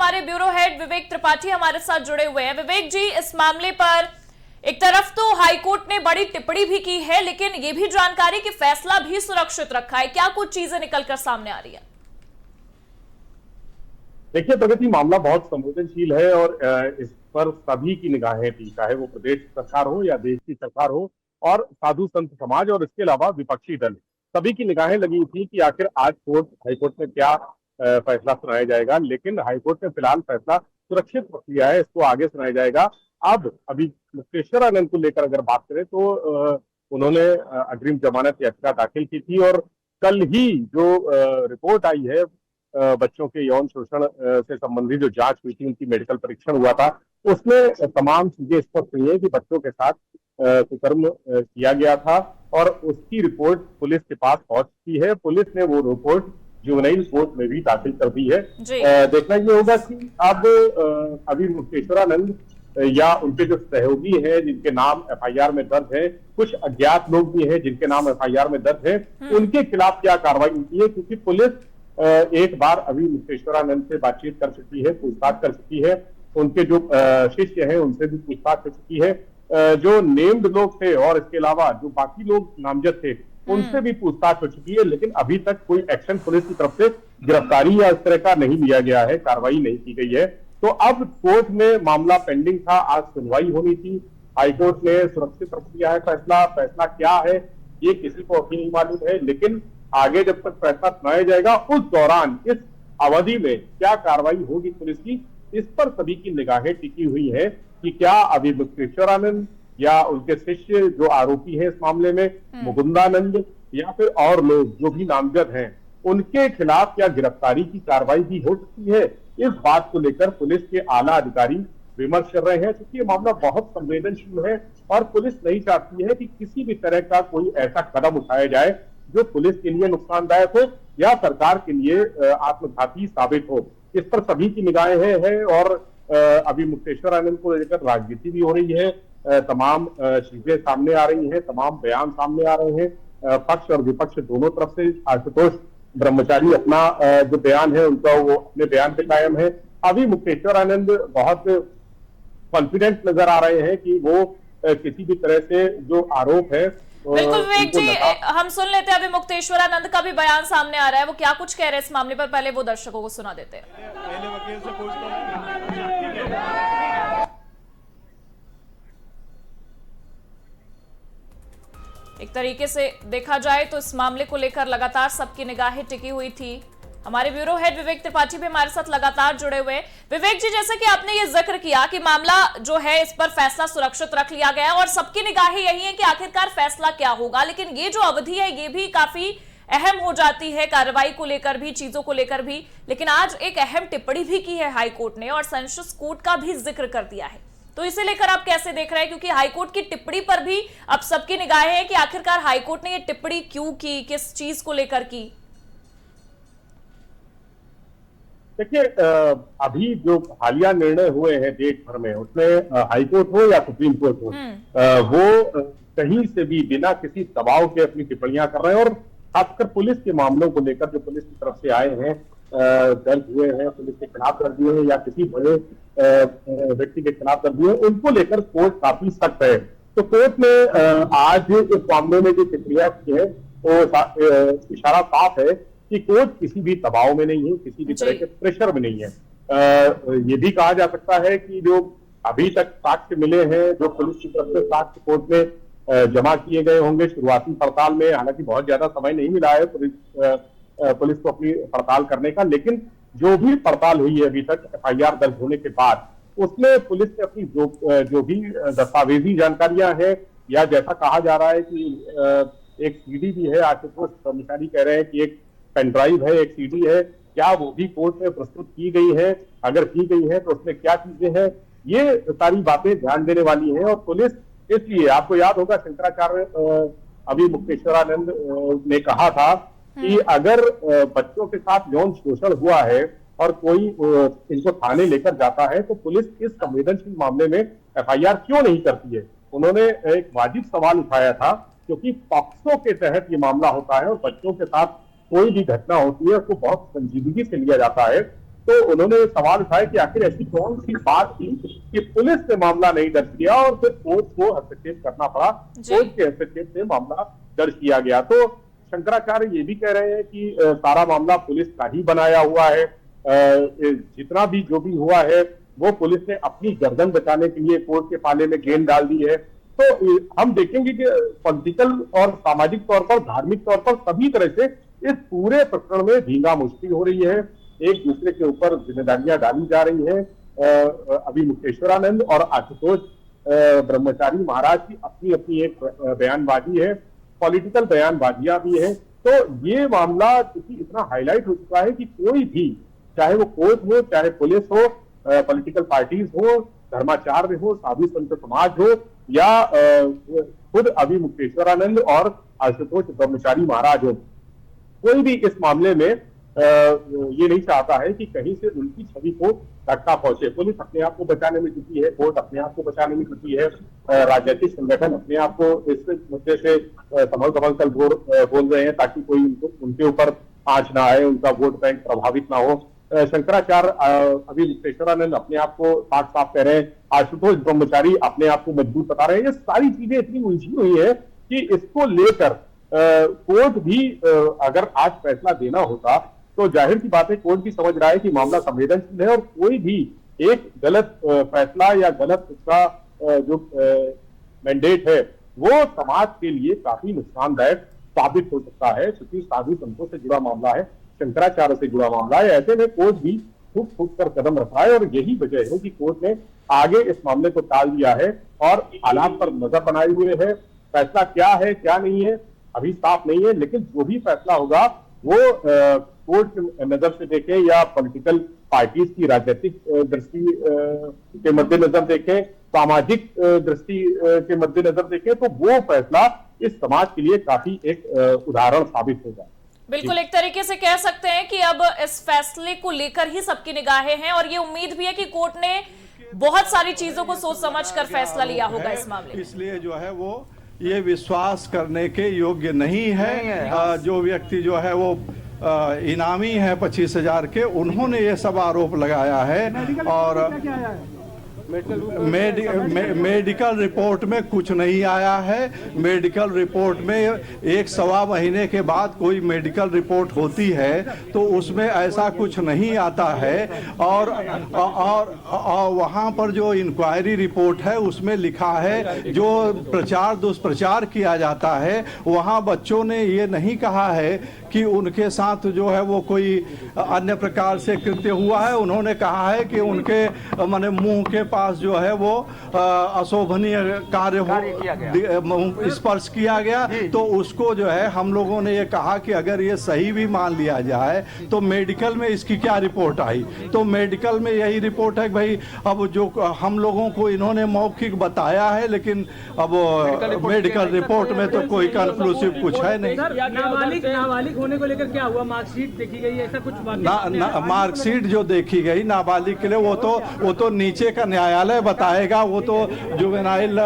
हमारे bureau head विवेक त्रिपाठी हमारे साथ जुड़े हुए हैं। विवेक जी, इस मामले पर एक तरफ तो हाईकोर्ट ने बड़ी टिप्पणी भी की है, लेकिन ये भी जानकारी कि फैसला भी सुरक्षित रखा है। क्या कुछ चीजें निकलकर सामने आ रही है? देखिए प्रगति, मामला बहुत संवेदनशील है और इस पर सभी की निगाहें थी, चाहे वो प्रदेश सरकार हो या देश की सरकार हो, और साधु संत समाज और इसके अलावा विपक्षी दल, सभी की निगाहें लगी थी कि आखिर आज हाईकोर्ट में क्या फैसला सुनाया जाएगा। लेकिन हाईकोर्ट ने फिलहाल फैसला सुरक्षित रख लिया है, इसको आगे सुनाया जाएगा। अब अभी मुक्तेश्वरानंद को लेकर अगर बात करें तो उन्होंने अग्रिम जमानत याचिका दाखिल की थी, और कल ही जो रिपोर्ट आई है बच्चों के यौन शोषण से संबंधित जो जांच हुई थी, उनकी मेडिकल परीक्षण हुआ था, उसमें तमाम चीजें स्पष्ट हुई है कि बच्चों के साथ कुकर्म किया गया था, और उसकी रिपोर्ट पुलिस के पास पहुंच चुकी है। पुलिस ने वो रिपोर्ट जुवेनाइल कोर्ट में भी दाखिल कर दी है। देखना ये होगा कि अब अभी मुक्तेश्वरानंद या उनके जो सहयोगी हैं जिनके नाम एफआईआर में दर्ज है, कुछ अज्ञात लोग भी हैं जिनके नाम एफआईआर में दर्ज है, उनके खिलाफ क्या कार्रवाई होती है, क्योंकि पुलिस एक बार अभी मुक्तेश्वरानंद से बातचीत कर चुकी है, पूछताछ कर चुकी है, उनके जो शिष्य हैं उनसे भी पूछताछ कर चुकी है, जो नेम्ड लोग थे और इसके अलावा जो बाकी लोग नामजद थे उनसे भी पूछताछ हो चुकी है। लेकिन अभी तक कोई एक्शन पुलिस की तरफ से गिरफ्तारी या इस तरह का नहीं लिया गया है, कार्रवाई नहीं की गई है। तो अब कोर्ट में मामला पेंडिंग था, आज सुनवाई होनी थी, हाईकोर्ट ने सुरक्षित रख दिया है फैसला क्या है ये किसी को अभी नहीं मालूम है। लेकिन आगे जब तक फैसला सुनाया जाएगा, उस दौरान इस अवधि में क्या कार्रवाई होगी पुलिस की, इस पर सभी की निगाहें टिकी हुई है कि क्या अभी मुक्तेश्वरानंद या उनके शिष्य जो आरोपी हैं इस मामले में, मुकुंदानंद, या फिर और लोग जो भी नामजद हैं, उनके खिलाफ क्या गिरफ्तारी की कार्रवाई भी हो सकती है। इस बात को लेकर पुलिस के आला अधिकारी विमर्श कर रहे हैं, क्योंकि ये मामला बहुत संवेदनशील है और पुलिस नहीं चाहती है कि किसी भी तरह का कोई ऐसा कदम उठाया जाए जो पुलिस के लिए नुकसानदायक हो या सरकार के लिए आत्मघाती साबित हो। इस पर सभी की निगाहें हैं और अभी मुक्तेश्वरानंद को लेकर राजनीति भी हो रही है, तमाम चीजें सामने आ रही हैं, तमाम बयान सामने आ रहे हैं, पक्ष और विपक्ष दोनों तरफ से। आशुतोष ब्रह्मचारी अपना जो बयान है उनका वो अपने बयान पे कायम है। अभी मुक्तेश्वरानंद बहुत कॉन्फिडेंट नजर आ रहे हैं कि वो किसी भी तरह से जो आरोप है। बिल्कुल विवेक जी, हम सुन लेते हैं अभी मुक्तेश्वरानंद का भी बयान सामने आ रहा है, वो क्या कुछ कह रहे हैं इस मामले पर, पहले वो दर्शकों को सुना देते हैं। पहले वकील से पूछता हूं। एक तरीके से देखा जाए तो इस मामले को लेकर लगातार सबकी निगाहें टिकी हुई थी। हमारे ब्यूरो हेड विवेक त्रिपाठी भी हमारे साथ लगातार जुड़े हुए। विवेक जी, जैसे कि आपने ये जिक्र किया कि मामला जो है इस पर फैसला सुरक्षित रख लिया गया और सबकी निगाहें यही है कि आखिरकार फैसला क्या होगा, लेकिन ये जो अवधि है ये भी काफी अहम हो जाती है, कार्रवाई को लेकर भी, चीजों को लेकर भी। लेकिन आज एक अहम टिप्पणी भी की है हाईकोर्ट ने और सेशंस कोर्ट का भी जिक्र कर दिया है, तो इसे लेकर आप कैसे देख रहे हैं? क्योंकि हाईकोर्ट की टिप्पणी पर भी अब सबकी निगाहें हैं कि आखिरकार हाईकोर्ट ने ये टिप्पणी क्यों की, किस चीज को लेकर की। देखिए, अभी जो हालिया निर्णय हुए हैं देश भर में, उसमें हाईकोर्ट हो या सुप्रीम कोर्ट हो, वो कहीं से भी बिना किसी दबाव के अपनी टिप्पणियां कर रहे हैं। और खासकर पुलिस के मामलों को लेकर जो पुलिस की तरफ से आए हैं, दर्ज हुए हैं, पुलिस के खिलाफ दर्ज हुए हैं या किसी बड़े व्यक्ति के खिलाफ दर्ज हुए हैं, उनको लेकर कोर्ट काफी सख्त है। तो कोर्ट ने आज इस मामले में जो टिप्पणियां की है वो इशारा साफ है कि कोर्ट किसी भी दबाव में नहीं है, किसी भी तरह के प्रेशर में नहीं है। ये भी कहा जा सकता है कि जो अभी तक साक्ष्य मिले हैं, जो पुलिस की तरफ से साक्ष्य कोर्ट में जमा किए गए होंगे शुरुआती पड़ताल में, हालांकि बहुत ज्यादा समय नहीं मिला है पुलिस को अपनी पड़ताल करने का, लेकिन जो भी पड़ताल हुई है अभी तक एफआईआर दर्ज होने के बाद, उसमें पुलिस ने अपनी जो भी दस्तावेजी जानकारियां हैं, या जैसा कहा जा रहा है कि एक सीडी भी है, आशुतोष कर्मचारी कह रहे हैं कि एक पेन ड्राइव है, एक सीडी है, क्या वो भी कोर्ट में प्रस्तुत की गई है? अगर की गई है तो उसमें क्या चीजें हैं? ये सारी बातें ध्यान देने वाली हैं। और पुलिस, इसलिए आपको याद होगा शंकराचार्य अभी मुक्तेश्वरानंद ने कहा था कि अगर बच्चों के साथ यौन शोषण हुआ है और कोई इनको थाने लेकर जाता है तो पुलिस इस संवेदनशील मामले में एफआईआर क्यों नहीं करती है? उन्होंने एक वाजिब सवाल उठाया था, क्योंकि पॉक्सो के तहत ये मामला होता है और बच्चों के साथ कोई भी घटना होती है उसको बहुत संजीदगी से लिया जाता है। तो उन्होंने सवाल उठाया कि आखिर ऐसी कौन सी बात थी कि पुलिस ने मामला नहीं दर्ज किया और फिर कोर्ट को हस्तक्षेप करना पड़ा, कोर्ट के हस्तक्षेप से मामला दर्ज किया गया। तो शंकराचार्य ये भी कह रहे हैं कि सारा मामला पुलिस का ही बनाया हुआ है, जितना भी जो भी हुआ है वो पुलिस ने अपनी गर्दन बचाने के लिए कोर्ट के पाले में गेंद डाल दी है। तो हम देखेंगे कि पॉलिटिकल और सामाजिक तौर पर, धार्मिक तौर पर सभी तरह से इस पूरे प्रकरण में धींगा मुश्किल हो रही है, एक दूसरे के ऊपर जिम्मेदारियां डाली जा रही हैं। अभी मुक्तेश्वरानंद और आशुतोष ब्रह्मचारी महाराज की अपनी अपनी एक बयानबाजी है, पॉलिटिकल बयानबाजियां भी है। तो ये मामला क्योंकि इतना हाईलाइट हो चुका है कि कोई भी, चाहे वो कोर्ट हो, चाहे पुलिस हो, पॉलिटिकल पार्टीज हो, धर्माचार्य हो, साधु संत समाज हो, या खुद अभी मुक्तेश्वरानंद और आशुतोष ब्रह्मचारी महाराज हो, कोई भी इस मामले में ये नहीं चाहता है कि कहीं से उनकी छवि को धक्का पहुंचे। पुलिस अपने आप को बचाने में जुटी है, कोर्ट अपने आप को बचाने में जुटी है, राजनीतिक संगठन अपने आप को इस मुद्दे से संभल कर बोल रहे हैं ताकि कोई उनके ऊपर आंच ना आए, उनका वोट बैंक प्रभावित ना हो। शंकराचार्य अभी मुक्तेश्वरानंद अपने आप को साफ साफ कह रहे हैं, आशुतोष ब्रह्मचारी अपने आप को मजबूत बता रहे हैं। ये सारी चीजें इतनी उलझी हुई है कि इसको लेकर कोर्ट भी अगर आज फैसला देना होता तो जाहिर सी बात है कोर्ट भी समझ रहा है कि मामला संवेदनशील है और कोई भी एक गलत फैसला या गलत उसका जो मैंडेट है वो समाज के लिए काफी नुकसानदायक साबित हो सकता है, क्योंकि साधु संतों से जुड़ा मामला है, शंकराचार्य से जुड़ा मामला है। ऐसे में कोर्ट भी फूक फूक कर कदम रख रहा है और यही वजह है कि कोर्ट ने आगे इस मामले को टाल दिया है और हालात पर नजर बनाए हुए है। फैसला क्या है क्या नहीं है अभी साफ नहीं है, लेकिन जो भी फैसला होगा वो कोर्ट के नजर से देखें या पॉलिटिकल पार्टीज की राजनीतिक दृष्टि के मद्देनजर देखें, सामाजिक दृष्टि के मद्देनजर देखें, तो वो फैसला इस समाज के लिए काफी एक उदाहरण साबित होगा। बिल्कुल, एक तरीके से कह सकते हैं कि अब इस फैसले को लेकर ही सबकी निगाहें हैं और ये उम्मीद भी है कि कोर्ट ने बहुत सारी चीजों को सोच समझ कर फैसला लिया होगा इस मामले में। इसलिए जो है वो ये विश्वास करने के योग्य नहीं है। जो व्यक्ति जो है वो इनामी है 25,000 के, उन्होंने ये सब आरोप लगाया है और मेडिकल रिपोर्ट में कुछ नहीं आया है। मेडिकल रिपोर्ट में 1-1.25 महीने के बाद कोई मेडिकल रिपोर्ट होती है तो उसमें ऐसा कुछ नहीं आता है और वहाँ पर जो इंक्वायरी रिपोर्ट है उसमें लिखा है जो प्रचार दुष्प्रचार किया जाता है, वहाँ बच्चों ने ये नहीं कहा है कि उनके साथ जो है वो कोई अन्य प्रकार से कृत्य हुआ है। उन्होंने कहा है कि उनके माने मुंह के पास जो है वो अशोभनीय कार्य स्पर्श किया गया, तो उसको जो है हम लोगों ने ये कहा कि अगर ये सही भी मान लिया जाए तो मेडिकल में इसकी क्या रिपोर्ट आई। तो मेडिकल में यही रिपोर्ट है कि भाई अब जो हम लोगों को इन्होंने मौखिक बताया है, लेकिन अब मेडिकल रिपोर्ट में तो कोई कंक्लूसिव कुछ है नहीं। नाबालिग होने को लेकर क्या हुआ? मार्कशीट देखी गई, ऐसा कुछ मार्कशीट जो देखी गई नाबालिग के लिए वो तो नीचे का न्यायालय बताएगा, वो तो जुवेनाइल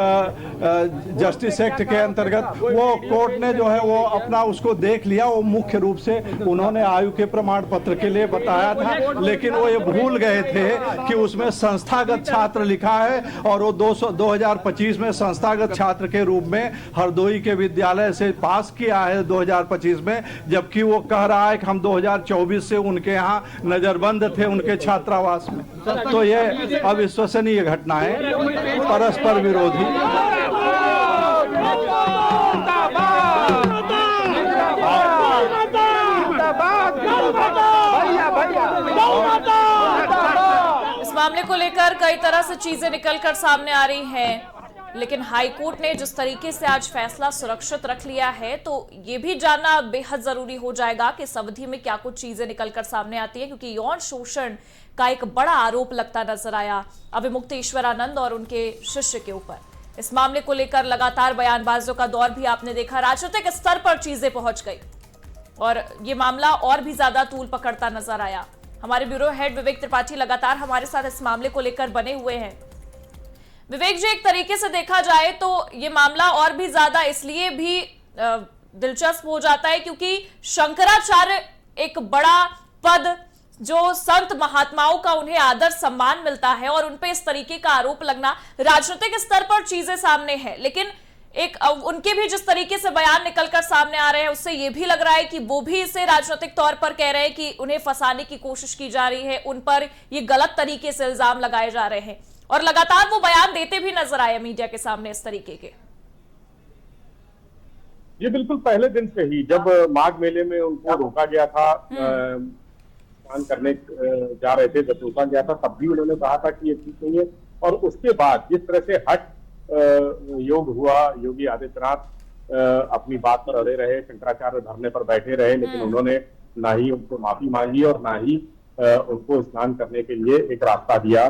जस्टिस एक्ट के अंतर्गत वो कोर्ट ने जो है वो अपना उसको देख लिया। वो मुख्य रूप से उन्होंने आयु के प्रमाण पत्र के लिए बताया था, लेकिन वो ये भूल गए थे कि उसमें संस्थागत छात्र लिखा है और वो 2025 में संस्थागत छात्र के रूप में हरदोई के विद्यालय से पास किया है 2025 में, जबकि वो कह रहा है कि हम 2024 से उनके यहाँ नजरबंद थे उनके छात्रावास में। तो ये अविश्वसनीय घटना है, परस्पर विरोधी। इस मामले को लेकर कई तरह से चीजें निकलकर सामने आ रही हैं, लेकिन हाईकोर्ट ने जिस तरीके से आज फैसला सुरक्षित रख लिया है तो ये भी जानना बेहद जरूरी हो जाएगा कि इस अवधि में क्या कुछ चीजें निकलकर सामने आती है, क्योंकि यौन शोषण का एक बड़ा आरोप लगता नजर आया अभिमुक्तेश्वरानंद और उनके शिष्य के ऊपर। इस मामले को लेकर लगातार बयानबाजियों का दौर भी आपने देखा, राजनीतिक स्तर पर चीजें पहुंच गई और ये मामला और भी ज्यादा तूल पकड़ता नजर आया। हमारे ब्यूरो हेड विवेक त्रिपाठी लगातार हमारे साथ इस मामले को लेकर बने हुए हैं। विवेक जी, एक तरीके से देखा जाए तो ये मामला और भी ज्यादा इसलिए भी दिलचस्प हो जाता है क्योंकि शंकराचार्य एक बड़ा पद जो संत महात्माओं का उन्हें आदर सम्मान मिलता है और उनपे इस तरीके का आरोप लगना, राजनीतिक स्तर पर चीजें सामने है, लेकिन एक उनके भी जिस तरीके से बयान निकलकर सामने आ रहे हैं उससे ये भी लग रहा है कि वो भी इसे राजनीतिक तौर पर कह रहे हैं कि उन्हें फंसाने की कोशिश की जा रही है, उन पर ये गलत तरीके से इल्जाम लगाए जा रहे हैं और लगातार वो बयान देते भी नजर आए मीडिया के सामने इस तरीके के। ये बिल्कुल पहले दिन से ही जब माघ मेले में उनको रोका गया था, स्नान करने जा रहे थे, जब रोका गया था तब भी उन्होंने कहा था कि ये ठीक नहीं है। और उसके बाद जिस तरह से हट योग हुआ, योगी आदित्यनाथ अपनी बात पर अड़े रहे, शंकराचार्य धरने पर बैठे रहे, लेकिन उन्होंने ना ही उनको माफी मांगी और ना ही उनको स्नान करने के लिए एक रास्ता दिया।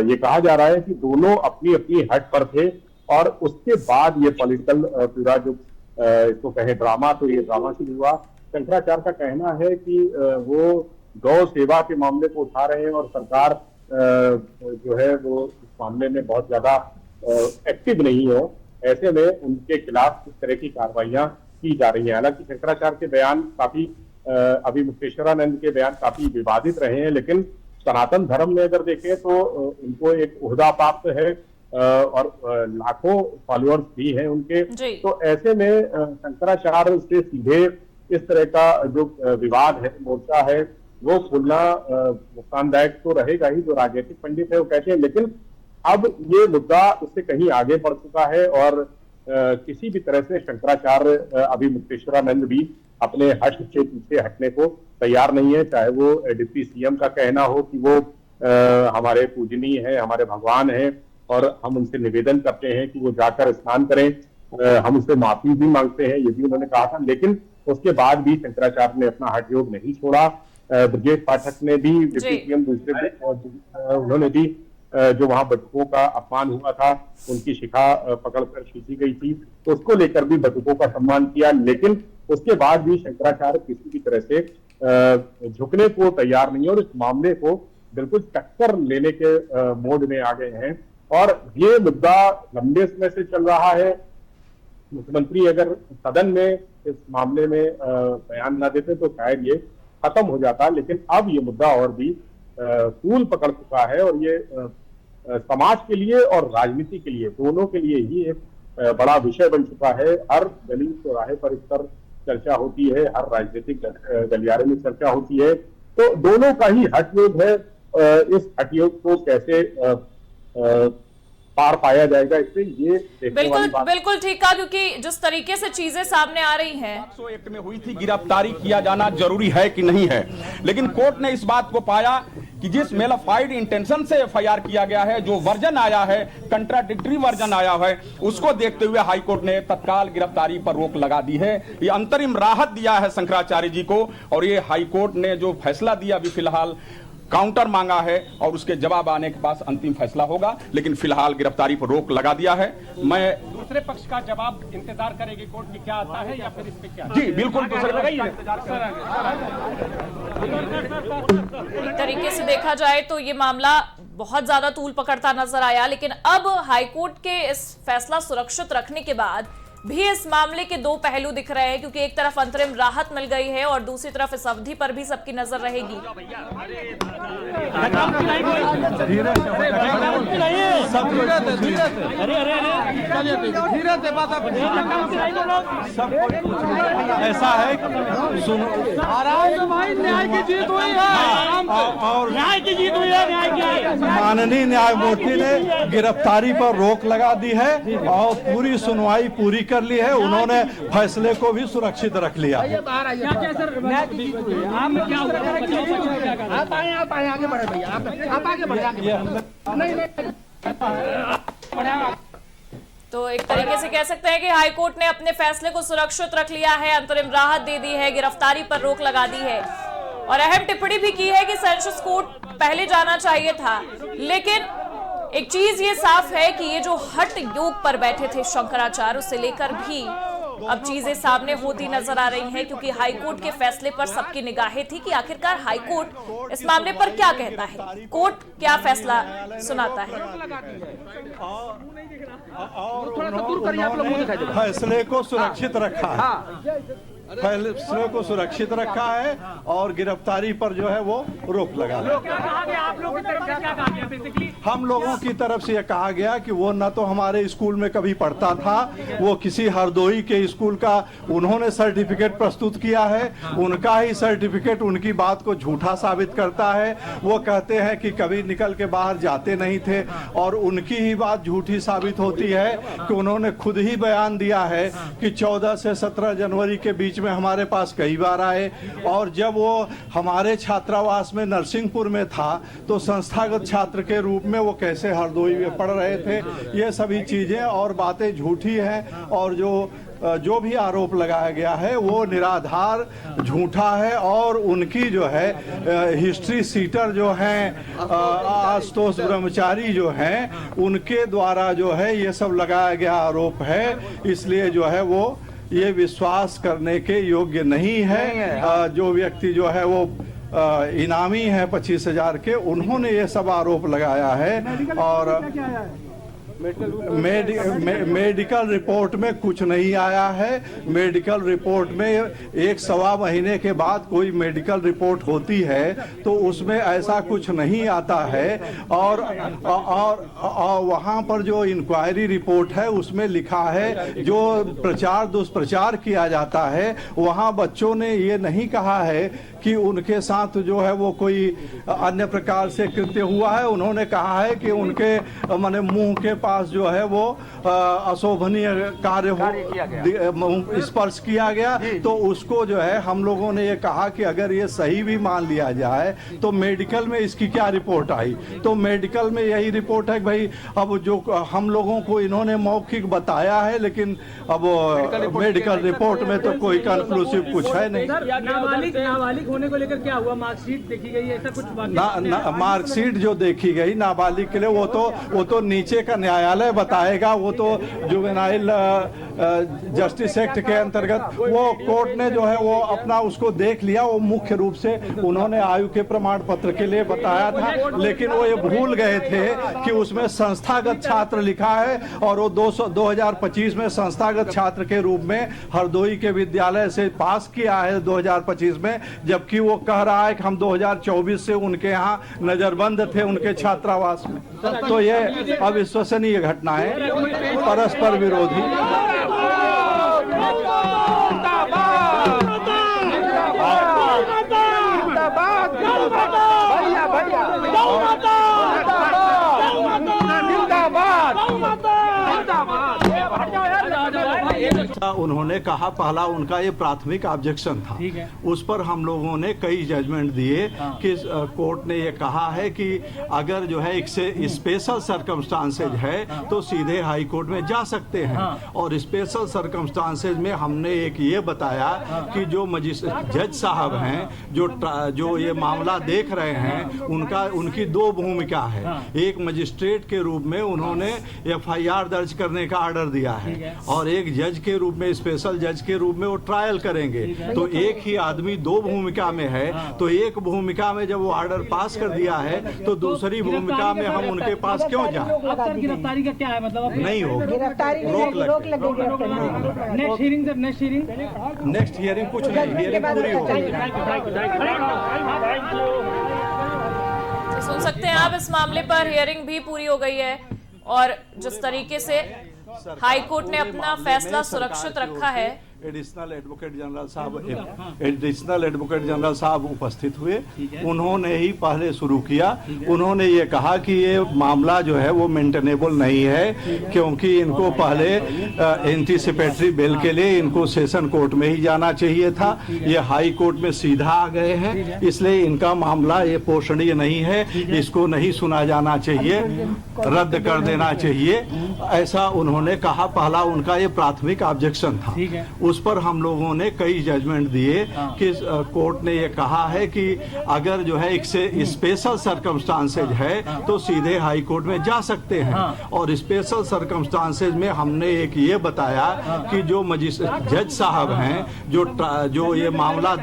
ये कहा जा रहा है कि दोनों अपनी अपनी हट पर थे और उसके बाद ये पॉलिटिकल पूरा जो इसको कहे ड्रामा, तो ये ड्रामा शुरू हुआ। शंकराचार्य का कहना है कि वो गौ सेवा के मामले को उठा रहे हैं और सरकार जो है वो इस मामले में बहुत ज्यादा एक्टिव नहीं हो, ऐसे में उनके खिलाफ इस तरह की कार्रवाइयां की जा रही हैं। हालांकि शंकराचार्य के बयान काफी अभी मुक्तेश्वरानंद के बयान काफी विवादित रहे हैं, लेकिन सनातन धर्म में अगर देखें तो उनको एक ओहदा प्राप्त है और लाखों फॉलोअर्स भी हैं उनके। तो ऐसे में शंकराचार्य से सीधे इस तरह का जो विवाद है, मोर्चा है, वो खोलना नुकसानदायक तो रहेगा ही। जो राजनीतिक पंडित है वो कहते हैं, लेकिन अब ये मुद्दा उससे कहीं आगे बढ़ चुका है और किसी भी तरह से शंकराचार्य अभी मुक्तेश्वरानंद भी अपने हट से पीछे हटने को तैयार नहीं है। चाहे वो डिप्टी सीएम का कहना हो कि वो हमारे पूजनीय है, हमारे भगवान है और हम उनसे निवेदन करते हैं कि वो जाकर स्नान करें, हम उनसे माफी भी मांगते हैं, ये भी उन्होंने कहा था। लेकिन उसके बाद भी शंकराचार्य ने अपना हठ योग नहीं छोड़ा। ब्रजेश पाठक ने भी, डिप्टी सीएम दूसरे, उन्होंने भी जो वहां बटुकों का अपमान हुआ था, उनकी शिखा पकड़कर खींची गई थी, तो उसको लेकर भी बटुकों का सम्मान किया। लेकिन उसके बाद भी शंकराचार्य किसी भी तरह से झुकने को तैयार नहीं है और इस मामले को बिल्कुल टक्कर लेने के मोड में आ गए हैं। और ये मुद्दा लंबे समय से चल रहा है। मुख्यमंत्री अगर सदन में इस मामले में बयान न देते तो शायद ये खत्म हो जाता, लेकिन अब ये मुद्दा और भी तूल पकड़ चुका है और ये समाज के लिए और राजनीति के लिए, दोनों के लिए ही एक बड़ा विषय बन चुका है। हर गली चौराहे पर इस पर चर्चा होती है, हर राजनीतिक गलियारे में चर्चा होती है। तो दोनों का ही हठयोग है। इस हठयोग को कैसे पार पाया जाएगा, इससे ये बिल्कुल ठीक कहा, क्योंकि जिस तरीके से चीजें सामने आ रही हैं। 700 एक्ट में हुई थी, गिरफ्तारी किया जाना जरूरी है कि नहीं है, लेकिन कोर्ट ने इस बात को पाया कि जिस मेलाफाइड इंटेंशन से एफआईआर किया गया है, जो वर्जन आया है, कंट्राडिक्टरी वर्जन आया है, उसको देखते हुए हाईकोर्ट ने तत्काल गिरफ्तारी पर रोक लगा दी है। ये अंतरिम राहत दिया है शंकराचार्य जी को और ये हाईकोर्ट ने जो फैसला दिया अभी फिलहाल काउंटर मांगा है और उसके जवाब आने के पास अंतिम फैसला होगा, लेकिन फिलहाल गिरफ्तारी पर रोक लगा दिया है। मैं दूसरे पक्ष का जवाब इंतजार करेगी कोर्ट की क्या आता है या फिर इस पे क्या? जी बिल्कुल दूसरे एक तरीके से देखा जाए तो ये मामला बहुत ज्यादा तूल पकड़ता नजर आया, लेकिन अब हाईकोर्ट के इस फैसला सुरक्षित रखने के बाद भी इस मामले के दो पहलू दिख रहे हैं, क्योंकि एक तरफ अंतरिम राहत मिल गई है और दूसरी तरफ इस अवधि पर भी सबकी नजर रहेगी। ऐसा है न्याय की जीत हुई है और न्याय की जीत हुई है, न्याय की। माननीय न्यायमूर्ति ने गिरफ्तारी पर रोक लगा दी है और पूरी सुनवाई पूरी कर ली है। उन्होंने फैसले को भी सुरक्षित रख लिया। क्या सर न्याय की जीत हुई है? आप क्या आप आए आगे बढ़े भैया, आप आगे बढ़े। तो एक तरीके से कह सकते हैं कि हाईकोर्ट ने अपने फैसले को सुरक्षित रख लिया है, अंतरिम राहत दे दी है, गिरफ्तारी पर रोक लगा दी है और अहम टिप्पणी भी की है कि सेशंस कोर्ट पहले जाना चाहिए था। लेकिन एक चीज ये साफ है कि ये जो हठ योग पर बैठे थे शंकराचार्य, उससे लेकर भी अब चीजें सामने होती नजर आ रही हैं, क्योंकि हाईकोर्ट के फैसले पर सबकी निगाहें थी कि आखिरकार हाईकोर्ट इस मामले पर क्या कहता है, कोर्ट क्या फैसला सुनाता है। और फैसले को सुरक्षित रखा है। फैसले को सुरक्षित रखा है और गिरफ्तारी पर जो है वो रोक लगा है। क्या कहा गया आप लोगों की तरफ से, क्या कहा गया बेसिकली? हम लोगों की तरफ से यह कहा गया कि वो न तो हमारे स्कूल में कभी पढ़ता था, वो किसी हरदोई के स्कूल का उन्होंने सर्टिफिकेट प्रस्तुत किया है, उनका ही सर्टिफिकेट उनकी बात को झूठा साबित करता है। वो कहते हैं कि कभी निकल के बाहर जाते नहीं थे और उनकी ही बात झूठी साबित होती है कि उन्होंने खुद ही बयान दिया है कि 14 से 17 जनवरी के बीच में हमारे पास कई बार आए और जब वो हमारे छात्रावास में नरसिंहपुर में था तो संस्थागत छात्र के रूप में वो कैसे हरदोई में पढ़ रहे थे। ये सभी चीजें और बातें झूठी हैं और जो भी आरोप लगाया गया है वो निराधार झूठा है और उनकी जो है हिस्ट्री सीटर जो हैं आशुतोष ब्रह्मचारी जो हैं उनके द्वारा जो है ये सब लगाया गया आरोप है। इसलिए जो है वो ये विश्वास करने के योग्य नहीं है। जो व्यक्ति जो है वो इनामी है 25,000 के, उन्होंने ये सब आरोप लगाया है और मेडिकल रिपोर्ट में कुछ नहीं आया है। मेडिकल रिपोर्ट में 1-1.25 महीने के बाद कोई मेडिकल रिपोर्ट होती है तो उसमें ऐसा कुछ नहीं आता है और वहाँ पर जो इंक्वायरी रिपोर्ट है उसमें लिखा है जो प्रचार दुष्प्रचार किया जाता है वहाँ बच्चों ने ये नहीं कहा है कि उनके साथ जो है वो कोई अन्य प्रकार से कृत्य हुआ है। उन्होंने कहा है कि उनके माने मुंह के पास जो है वो अशोभनीय कार्य हो स्पर्श किया गया तो उसको जो है हम लोगों ने ये कहा कि अगर ये सही भी मान लिया जाए तो मेडिकल में इसकी क्या रिपोर्ट आई। तो मेडिकल में यही रिपोर्ट है कि भाई अब जो हम लोगों को इन्होंने मौखिक बताया है लेकिन अब मेडिकल रिपोर्ट में तो कोई कंक्लूसिव कुछ है नहीं। नाबालिग होने को लेकर क्या हुआ? मार्कशीट देखी गई, ऐसा कुछ? मार्कशीट जो देखी गई नाबालिग के लिए वो तो नीचे का न्यायालय बताएगा। वो तो जुवेनाइल जस्टिस एक्ट के अंतर्गत वो कोर्ट ने जो है वो अपना उसको देख लिया। वो मुख्य रूप से उन्होंने आयु के प्रमाण पत्र के लिए बताया था लेकिन वो ये भूल गए थे कि उसमें संस्थागत छात्र लिखा है और वो 2025 में संस्थागत छात्र के रूप में हरदोई के विद्यालय से पास किया है 2025 में, जबकि वो कह रहा है कि हम 2024 से उनके यहाँ नजरबंद थे उनके छात्रावास में। तो ये अविश्वसनीय घटना है, परस्पर विरोधी। उन्होंने कहा पहला उनका ये प्राथमिक ऑब्जेक्शन था, उस पर हम लोगों ने कई जजमेंट दिए कि कोर्ट ने ये कहा है कि अगर जो है एक से स्पेशल सर्कमस्टांसेज है तो सीधे हाई कोर्ट में जा सकते हैं और स्पेशल सर्कमस्टांसेज में हमने एक ये बताया कि जो जज साहब हैं जो ये मामला देख रहे हैं उनकी दो भूमिका है। एक मजिस्ट्रेट के रूप में उन्होंने FIR दर्ज करने का ऑर्डर दिया है और एक जज के रूप में स्पेशल जज के रूप में वो ट्रायल करेंगे। तो एक ही आदमी दो भूमिका में है तो एक भूमिका में जब वो ऑर्डर पास कर दिया है तो दूसरी भूमिका में हम उनके पास क्यों जाएं? गिरफ्तारी का क्या है मतलब? नहीं होगा, रोक लगेगी। नेक्स्ट हियरिंग कुछ नहीं, हियरिंग पूरी होगी। तो सुन सकते हैं आप, इस मामले पर हियरिंग भी पूरी हो गई है और जिस तरीके से हाई कोर्ट ने अपना फैसला सुरक्षित रखा है। एडिशनल एडवोकेट जनरल साहब उपस्थित हुए, उन्होंने ही पहले शुरू किया। उन्होंने ये कहा कि ये मामला जो है वो मेंटेनेबल नहीं है क्योंकि इनको पहले एंटीसिपेटरी बेल के लिए इनको सेशन कोर्ट में ही जाना चाहिए था, ये हाई कोर्ट में सीधा आ गए हैं, इसलिए इनका मामला ये पोषणीय नहीं है, इसको नहीं सुना जाना चाहिए, रद्द कर देना चाहिए, ऐसा उन्होंने कहा। पहला उनका ये प्राथमिक ऑब्जेक्शन था, उस पर हम लोगों ने कई जजमेंट दिए कि कोर्ट ने ये कहा है कि अगर जो है एक से स्पेशल सर्कमस्टांसेज है तो सीधे हाई कोर्ट में जा सकते हैं और स्पेशल सर्कमस्टांसेज में हमने एक ये बताया कि जो जज साहब हैं जो ये मामला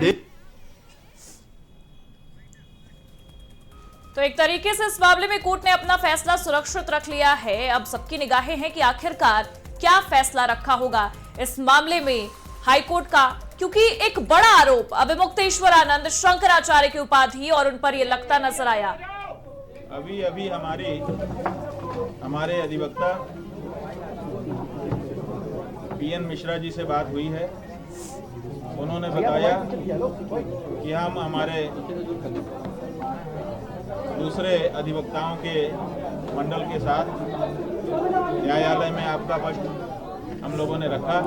तो एक तरीके से इस मामले में कोर्ट ने अपना फैसला सुरक्षित रख लिया है। अब सबकी निगाहें हैं कि आखिरकार क्या फैसला रखा होगा इस मामले में। हाईकोर्ट का क्योंकि एक बड़ा आरोप अभिमुक्तेश्वर आनंद शंकराचार्य की उपाधि और उन पर यह लगता नजर आया। अभी अभी हमारे अधिवक्ता पीएन मिश्रा जी से बात हुई है। उन्होंने बताया कि हम हमारे दूसरे अधिवक्ताओं के मंडल के साथ न्यायालय में आपका पक्ष हम लोगों ने रखा,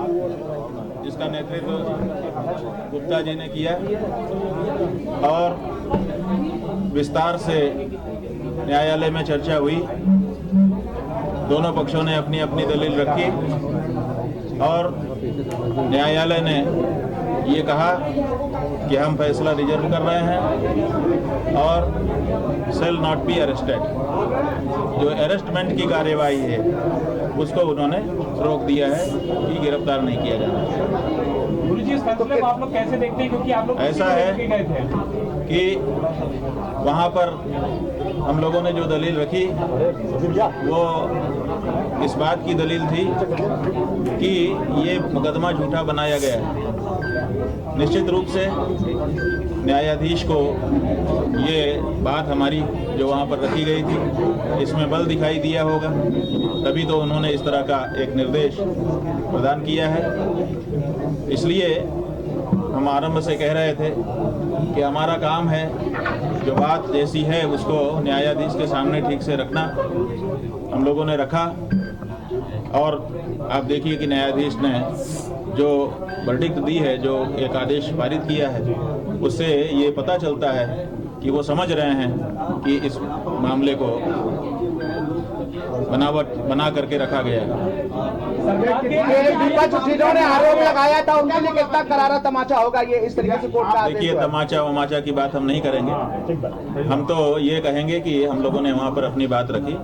जिसका नेतृत्व गुप्ता जी ने किया और विस्तार से न्यायालय में चर्चा हुई। दोनों पक्षों ने अपनी अपनी दलील रखी और न्यायालय ने ये कहा कि हम फैसला रिजर्व कर रहे हैं और शेल नॉट बी अरेस्टेड, जो अरेस्टमेंट की कार्यवाही है उसको उन्होंने रोक दिया है कि गिरफ्तार नहीं किया जाना। गुरुजी, इस फैसले को आप लोग कैसे देखते हैं, क्योंकि आप लोग ऐसा है कि वहाँ पर हम लोगों ने जो दलील रखी वो इस बात की दलील थी कि ये मुकदमा झूठा बनाया गया है। निश्चित रूप से न्यायाधीश को ये बात हमारी जो वहाँ पर रखी गई थी इसमें बल दिखाई दिया होगा, तभी तो उन्होंने इस तरह का एक निर्देश प्रदान किया है। इसलिए हम आरंभ से कह रहे थे कि हमारा काम है जो बात जैसी है उसको न्यायाधीश के सामने ठीक से रखना। हम लोगों ने रखा और आप देखिए कि न्यायाधीश ने जो वर्डिक्ट दी है, जो एक आदेश पारित किया है, उससे ये पता चलता है कि वो समझ रहे हैं कि इस मामले को बनावट बना करके रखा गया है। जिन्होंने आरोप लगाया था उनके लिए कितना करारा तमाचा होगा ये इस तरीके से कोर्ट का? देखिए, तमाचा वमाचा की बात हम नहीं करेंगे। हम तो ये कहेंगे कि हम लोगों ने वहाँ पर अपनी बात रखी,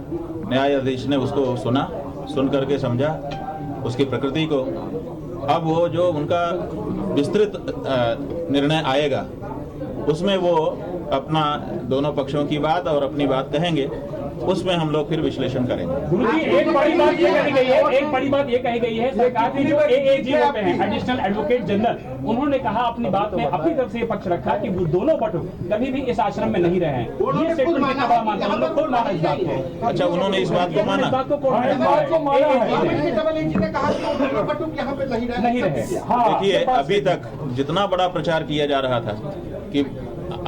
न्यायाधीश ने उसको सुना, सुन करके समझा उसकी प्रकृति को। अब वो जो उनका विस्तृत निर्णय आएगा उसमें वो अपना दोनों पक्षों की बात और अपनी बात कहेंगे, उसमें हम लोग फिर विश्लेषण करेंगे। गुरुजी, एक बड़ी बात ये कही गई है सरकार के जो एएजी होते हैं, एडिशनल एडवोकेट जनरल, उन्होंने कहा अपनी बात में अपनी तरफ से ये पक्ष रखा कि वो दोनों बटुक कभी भी इस आश्रम में नहीं रहे हैं। ये स्टेटमेंट कितना बड़ा मानते हैं? हम लोग खुद माना इस बात को। अच्छा, उन्होंने इस बात को माना? नहीं रहे। देखिए, अभी तक जितना बड़ा प्रचार किया जा रहा था कि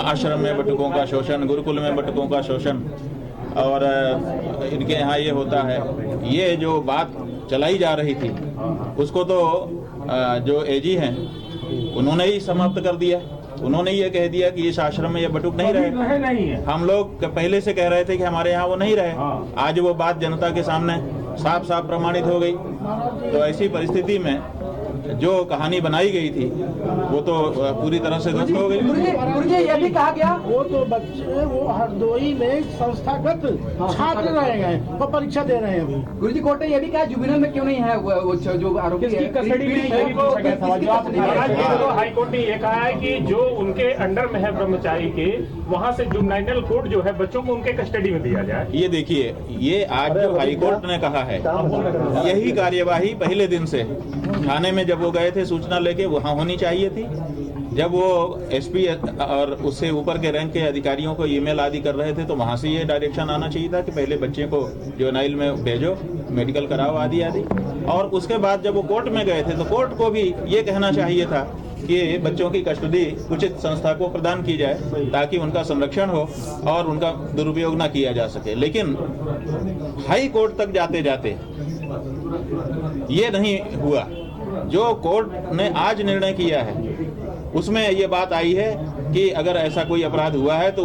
आश्रम में बटुकों का शोषण, गुरुकुल में बटुकों का शोषण और इनके यहाँ ये होता है, ये जो बात चलाई जा रही थी उसको तो जो एजी हैं उन्होंने ही समाप्त कर दिया। उन्होंने ये कह दिया कि इस आश्रम में ये बटुक नहीं रहे। हम लोग पहले से कह रहे थे कि हमारे यहाँ वो नहीं रहे। आज वो बात जनता के सामने साफ साफ प्रमाणित हो गई। तो ऐसी परिस्थिति में जो कहानी बनाई गई थी वो तो पूरी तरह से ध्वस्त हो गई। गुरुजी, ये भी कहा गया वो तो बच्चे वो हरदोई में संस्थागत छात्र रहे हैं, वो परीक्षा दे रहे हैं अभी। गुरुजी, कोर्ट ने ये भी कहा जुबिनल में क्यों नहीं है वो जो आरोपी है, कस्टडी में हाई कोर्ट ने ये कहा है कि जो उनके अंडर में है ब्रह्मचारी के, वहाँ से जुवेनाइल कोर्ट जो है बच्चों को उनके कस्टडी में दिया जाए। ये देखिए, ये आज जो हाई कोर्ट ने कहा है यही कार्यवाही पहले दिन से थाने में जब वो गए थे सूचना लेके वहाँ होनी चाहिए थी। जब वो एसपी और उससे ऊपर के रैंक के अधिकारियों को ईमेल आदि कर रहे थे तो वहाँ से ये डायरेक्शन आना चाहिए था कि पहले बच्चे को जुवेनाइल में भेजो, मेडिकल कराओ आदि आदि। और उसके बाद जब वो कोर्ट में गए थे तो कोर्ट को भी ये कहना चाहिए था कि बच्चों की कस्टडी उचित संस्था को प्रदान की जाए ताकि उनका संरक्षण हो और उनका दुरुपयोग न किया जा सके। लेकिन हाई कोर्ट तक जाते जाते ये नहीं हुआ। जो कोर्ट ने आज निर्णय किया है उसमें ये बात आई है कि अगर ऐसा कोई अपराध हुआ है तो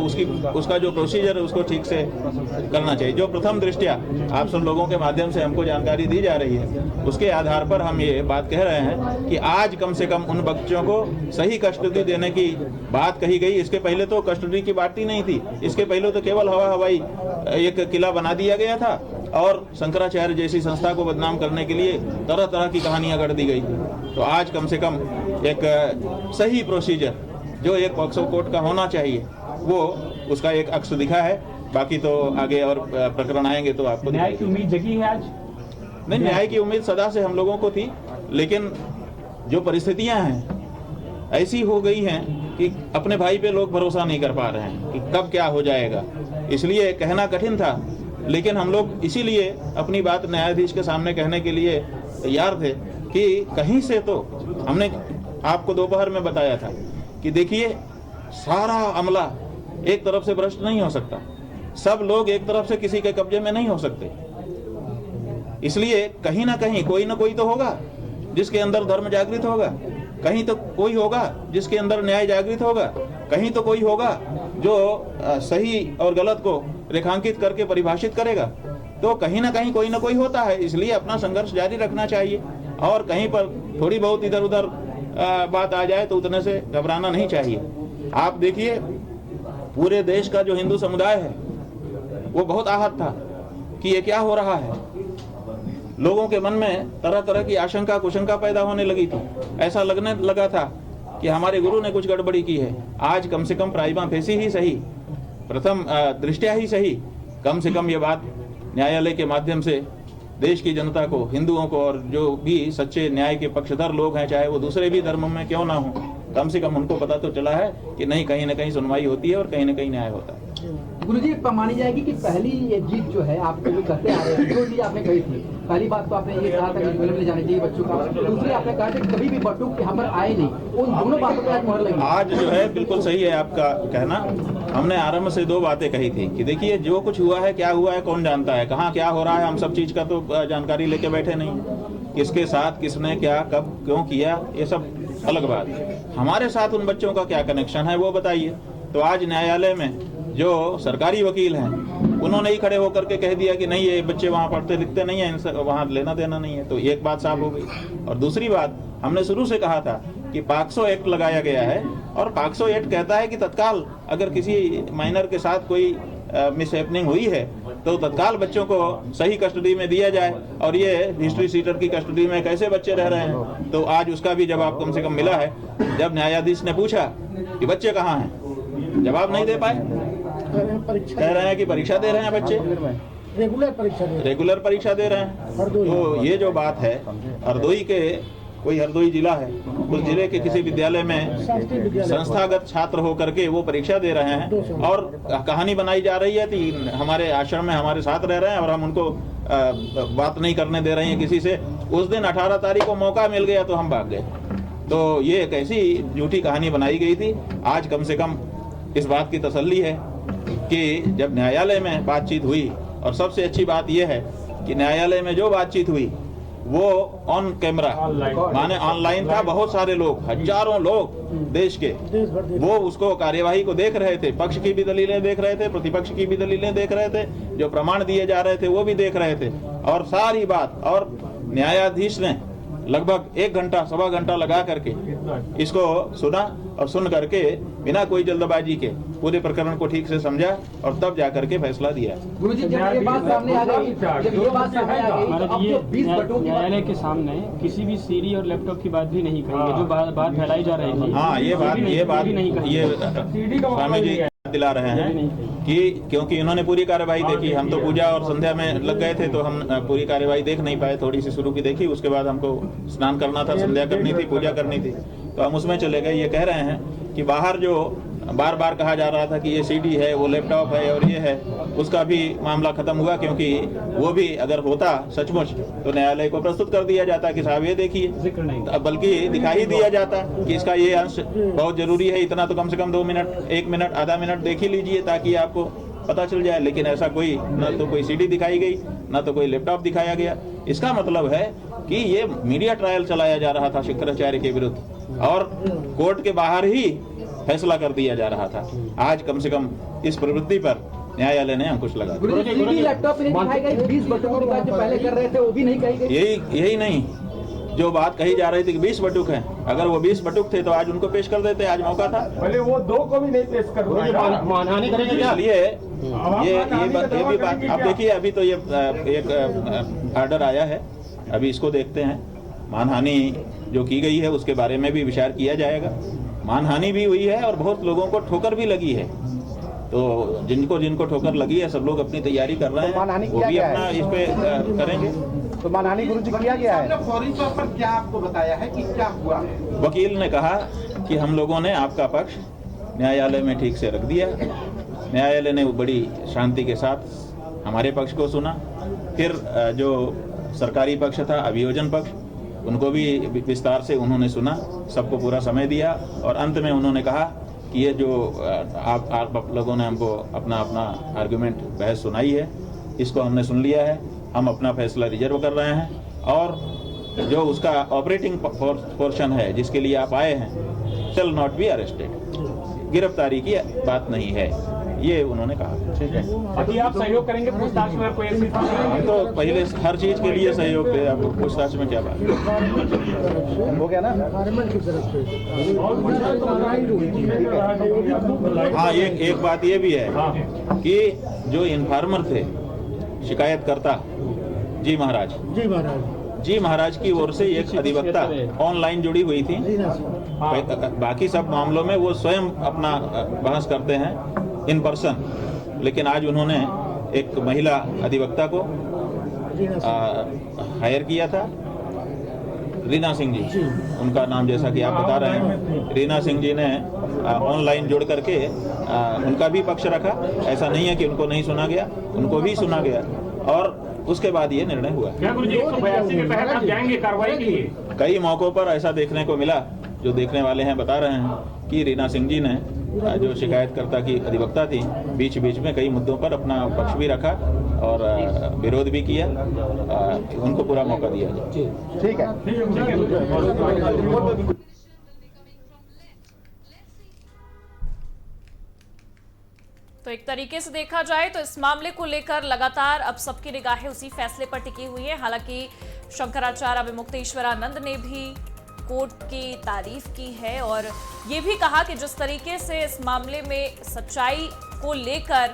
उसका जो प्रोसीजर है उसको ठीक से करना चाहिए। जो प्रथम दृष्टया आप सब लोगों के माध्यम से हमको जानकारी दी जा रही है उसके आधार पर हम ये बात कह रहे हैं कि आज कम से कम उन बच्चों को सही कस्टडी देने की बात कही गई। इसके पहले तो कस्टडी की बात ही नहीं थी। इसके पहले तो केवल हवाई एक किला बना दिया गया था और शंकराचार्य जैसी संस्था को बदनाम करने के लिए तरह तरह की कहानियां गढ़ दी गई। तो आज कम से कम एक सही प्रोसीजर जो एक पॉक्सो कोर्ट का होना चाहिए वो उसका एक अक्स दिखा है। बाकी तो आगे और प्रकरण आएंगे तो आपको न्याय की उम्मीद जगी है आज? नहीं, न्याय की उम्मीद सदा से हम लोगों को थी, लेकिन जो परिस्थितियां हैं ऐसी हो गई हैं कि अपने भाई पे लोग भरोसा नहीं कर पा रहे हैं कि कब क्या हो जाएगा। इसलिए कहना कठिन था, लेकिन हम लोग इसीलिए अपनी बात न्यायाधीश के सामने कहने के लिए तैयार थे कि कहीं से तो हमने आपको दोपहर में बताया था कि देखिए सारा अमला एक तरफ से भ्रष्ट नहीं हो सकता, सब लोग एक तरफ से किसी के कब्जे में नहीं हो सकते। इसलिए कहीं ना कोई तो होगा जिसके अंदर धर्म जागृत होगा, कहीं तो कोई होगा जिसके अंदर न्याय जागृत होगा, कहीं तो कोई होगा जो सही और गलत को रेखांकित करके परिभाषित करेगा। तो कहीं ना कोई होता है। इसलिए अपना संघर्ष जारी रखना चाहिए और कहीं पर थोड़ी बहुत इधर उधर बात आ जाए तो उतने से घबराना नहीं चाहिए। आप देखिए पूरे देश का जो हिंदू समुदाय है वो बहुत आहत था कि ये क्या हो रहा है। लोगों के मन में तरह तरह की आशंका कुशंका पैदा होने लगी थी। ऐसा लगने लगा था कि हमारे गुरु ने कुछ गड़बड़ी की है। आज कम से कम प्राइमा फेसी ही सही, प्रथम दृष्टया ही सही, कम से कम ये बात न्यायालय के माध्यम से देश की जनता को, हिंदुओं को और जो भी सच्चे न्याय के पक्षधर लोग हैं, चाहे वो दूसरे भी धर्मों में क्यों ना हो, कम से कम उनको पता तो चला है कि नहीं, कहीं ना कहीं सुनवाई होती है और कहीं ना कहीं न्याय होता है। गुरुजी मानी जाएगी कि पहली ये जीत जो है आप जो कहते आ रहे हैं, जो चीज आपने कही थी, पहली बात तो आपने ये कहा था कि फिल्म ले जाने चाहिए बच्चों का, दूसरी आपने कहा कि कभी भी बटुक यहाँ पर आए नहीं, उन दोनों बातों पर आज मोहर लगी। आज जो है बिल्कुल सही है आपका कहना। हमने आरंभ से दो बातें कही थी कि देखिए जो कुछ हुआ है, क्या हुआ है कौन जानता है, कहाँ क्या हो रहा है, हम सब चीज का तो जानकारी लेके बैठे नहीं, किसके साथ किसने क्या कब क्यों किया, ये सब अलग बात है। हमारे साथ उन बच्चों का क्या कनेक्शन है वो बताइए। तो आज न्यायालय में जो सरकारी वकील हैं उन्होंने ही खड़े होकर के कह दिया कि नहीं, ये बच्चे वहाँ पढ़ते लिखते नहीं है, इनसे वहाँ लेना देना नहीं है। तो एक बात साफ हो गई। और दूसरी बात, हमने शुरू से कहा था कि पॉक्सो एक्ट लगाया गया है और पॉक्सो एक्ट कहता है कि तत्काल अगर किसी माइनर के साथ कोई मिसहैपनिंग हुई है तो तत्काल बच्चों को सही कस्टडी में दिया जाए। और ये हिस्ट्री सीटर की कस्टडी में कैसे बच्चे रह रहे हैं, तो आज उसका भी जवाब कम से कम मिला है। जब न्यायाधीश ने पूछा कि बच्चे कहाँ हैं, जवाब नहीं दे पाए, कह रहे हैं कि परीक्षा दे रहे हैं बच्चे, रेगुलर परीक्षा दे रहे हैं। तो ये जो बात है, हरदोई के कोई हरदोई जिला है, उस जिले के किसी विद्यालय में संस्थागत छात्र होकर के वो परीक्षा दे रहे हैं और कहानी बनाई जा रही है कि हमारे आश्रम में हमारे साथ रह रहे हैं और हम उनको बात नहीं करने दे रहे हैं किसी से। उस दिन 18 तारीख को मौका मिल गया तो हम भाग गए। तो ये एक ऐसी झूठी कहानी बनाई गई थी। आज कम से कम इस बात की तसल्ली है कि जब न्यायालय में बातचीत हुई, और सबसे अच्छी बात यह है कि न्यायालय में जो बातचीत हुई वो ऑन कैमरा माने ऑनलाइन था। बहुत सारे लोग, हजारों लोग देश के, वो उसको कार्यवाही को देख रहे थे। पक्ष की भी दलीलें देख रहे थे, प्रतिपक्ष की भी दलीलें देख रहे थे, जो प्रमाण दिए जा रहे थे वो भी देख रहे थे। और सारी बात, और न्यायाधीश ने लगभग 1 घंटा सवा घंटा लगा करके इसको सुना और सुन करके बिना कोई जल्दबाजी के पूरे प्रकरण को ठीक से समझा और तब जाकर के फैसला दिया। गुरुजी जब ये बात सामने आ गई, तो अब जो 20 बटों की न्यायालय के सामने किसी भी सीडी और लैपटॉप की बात भी नहीं करेंगे, जो बात फैलाई जा रही थी। हाँ, ये स्वामी जी दिला रहे हैं कि क्योंकि इन्होंने पूरी कार्यवाही देखी, हम तो पूजा और संध्या में लग गए थे तो हम पूरी कार्यवाही देख नहीं पाए, थोड़ी सी शुरू की देखी, उसके बाद हमको स्नान करना था, संध्या करनी थी, पूजा करनी थी, तो हम उसमें चले गए। ये कह रहे हैं कि बाहर जो बार बार कहा जा रहा था कि ये सीडी है, वो लैपटॉप है और ये है, उसका भी मामला खत्म हुआ, क्योंकि वो भी अगर होता सचमुच तो न्यायालय को प्रस्तुत कर दिया जाता कि साहब ये देखिए, बल्कि दिखाई दिया जाता कि इसका ये अंश बहुत जरूरी है, इतना तो कम से कम 2 मिनट 1 मिनट आधा मिनट देख ही लीजिए ताकि आपको पता चल जाए। लेकिन ऐसा कोई, न तो कोई सीडी दिखाई गई, न तो कोई लैपटॉप दिखाया गया। इसका मतलब है कि ये मीडिया ट्रायल चलाया जा रहा था शंकराचार्य के विरुद्ध और कोर्ट के बाहर ही फैसला कर दिया जा रहा था। आज कम से कम इस प्रवृत्ति पर न्यायालय ने अंकुश लगा दिया। लैपटॉप नहीं दिखाई गई, 20 बटुकों की बात जो पहले कर रहे थे वो भी नहीं कही गई। यही नहीं, जो बात कही जा रही थी कि 20 बटुक हैं, अगर वो 20 बटुक थे तो आज उनको पेश कर देते, आज मौका था। पहले वो 2 को भी नहीं पेश कर रहे, मानहानि करेंगे क्या? इसलिए ये भी बात आप देखिए, अभी तो ये एक ऑर्डर आया है, अभी इसको देखते हैं। मानहानि जो की गई है उसके बारे में भी विचार किया जाएगा। मानहानि भी हुई है और बहुत लोगों को ठोकर भी लगी है, तो जिनको ठोकर लगी है सब लोग अपनी तैयारी कर रहे हैं, वो भी अपना इस पे करेंगे। तो मानहानि गुरुजी किया गया है, फौरी तौर पर क्या आपको बताया है कि क्या हुआ? वकील ने कहा कि हम लोगों ने आपका पक्ष न्यायालय में ठीक से रख दिया। न्यायालय ने बड़ी शांति के साथ हमारे पक्ष को सुना। फिर जो सरकारी पक्ष था, अभियोजन पक्ष, उनको भी विस्तार से उन्होंने सुना, सबको पूरा समय दिया और अंत में उन्होंने कहा कि ये जो आप लोगों ने हमको अपना आर्गुमेंट बहस सुनाई है, इसको हमने सुन लिया है, हम अपना फैसला रिजर्व कर रहे हैं और जो उसका ऑपरेटिंग पोर्शन है जिसके लिए आप आए हैं, शैल नॉट बी अरेस्टेड, गिरफ्तारी की बात नहीं है, ये उन्होंने कहा। ठीक है, अभी आप सहयोग करेंगे पूछताछ में? कोई ऐसी तो पहले हर चीज के लिए सहयोग दे, आपको पूछताछ में क्या बात हो गया ना। हाँ, एक बात ये भी है कि जो इन्फॉर्मर थे, शिकायतकर्ता जी महाराज की ओर से एक अधिवक्ता ऑनलाइन जुड़ी हुई थी। बाकी सब मामलों में वो स्वयं अपना बहस करते हैं इन पर्सन, लेकिन आज उन्होंने एक महिला अधिवक्ता को हायर किया था, रीना सिंह जी उनका नाम, जैसा कि आप बता रहे हैं। रीना सिंह जी ने ऑनलाइन जुड़ करके उनका भी पक्ष रखा। ऐसा नहीं है कि उनको नहीं सुना गया, उनको भी सुना गया और उसके बाद ये निर्णय हुआ। क्या गुरुजी 182 के तहत आप जाएंगे कार्रवाई के लिए? कई मौकों पर ऐसा देखने को मिला, जो देखने वाले हैं बता रहे हैं कि रीना सिंह जी ने, जो शिकायतकर्ता की अधिवक्ता थी, बीच बीच में कई मुद्दों पर अपना पक्ष भी रखा और विरोध भी किया। उनको पूरा मौका दिया जाए। ठीक है। तो एक तरीके से देखा जाए तो इस मामले को लेकर लगातार अब सबकी निगाहें उसी फैसले पर टिकी हुई है। हालांकि शंकराचार्य विमुक्तेश्वरानंद ने भी कोर्ट की तारीफ की है और ये भी कहा कि जिस तरीके से इस मामले में सच्चाई को लेकर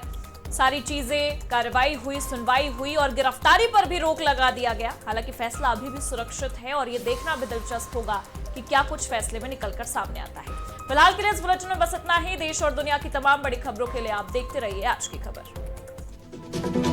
सारी चीजें, कार्रवाई हुई, सुनवाई हुई और गिरफ्तारी पर भी रोक लगा दिया गया। हालांकि फैसला अभी भी सुरक्षित है और ये देखना भी दिलचस्प होगा कि क्या कुछ फैसले में निकलकर सामने आता है। फिलहाल के लिए इस बुलेटिन में बस इतना ही। देश और दुनिया की तमाम बड़ी खबरों के लिए आप देखते रहिए आज की खबर।